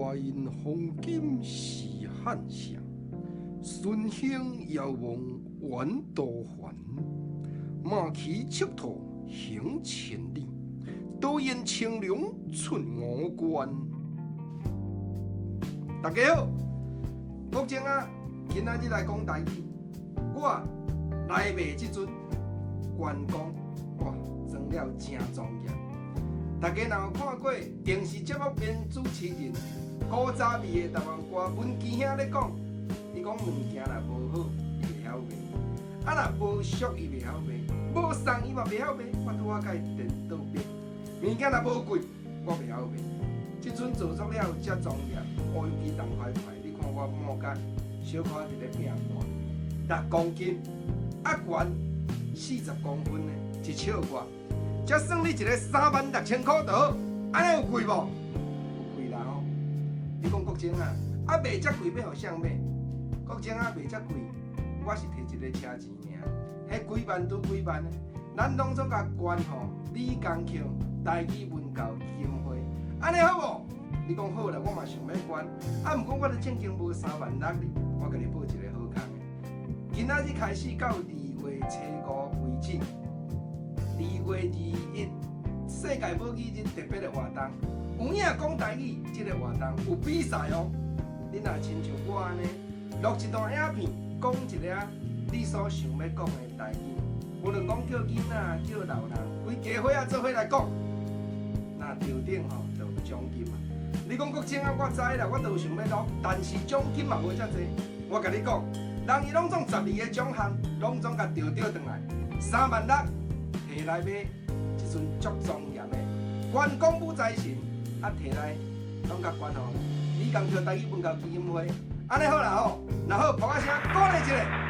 外因黄金是汉相，顺兴遥望远都还。马骑赤兔行千里，多言青龙出五关。大家好，国情啊，今仔日来讲台语。我来卖即阵关公，哇，装了真庄严。大家若有看过电视节目边主持人古早味的台湾歌，文琪兄咧讲，伊讲物件若无好，伊袂晓卖；啊，若无俗，伊袂晓卖；无送伊嘛袂晓卖。我拄仔甲伊颠倒变，物件若无贵，我袂晓卖。即阵做足了遮庄严，我尤其动快快。你看我毛甲小可伫咧拼盘，6公斤，啊悬40公分的一尺外。才算你一个36000块就好，安尼有贵无？有贵啦吼！你讲国情啊，啊卖遮贵要互谁买？国情啊卖遮贵，我是摕一个车钱尔，迄几万拄几万的，咱拢总甲捐吼李工强台语文教基金会，安尼好无？你讲好啦，我嘛想要捐，啊毋过我都正经无3万6哩，我甲你报一个好康的。今仔日开始到2月初5为止。2月21，世界母语日特别的活动，有影讲台语这个活动有比赛哦。你若亲像我安尼，录一段影片，讲一个你所想要讲的台语，无论讲叫囡仔、叫老人，规家伙仔做伙来讲，那头顶吼就有奖金啊。你讲国情啊，我知啦，我都有想要录，但是奖金嘛无遮济。我甲你讲，人伊拢总12个奖项，拢总甲调转来，3万6。摕来买，即阵足庄严的关公武财神，啊摕来拢甲关吼李工强台语文教基金会，安尼好啦吼，若好，拍个声鼓励一下。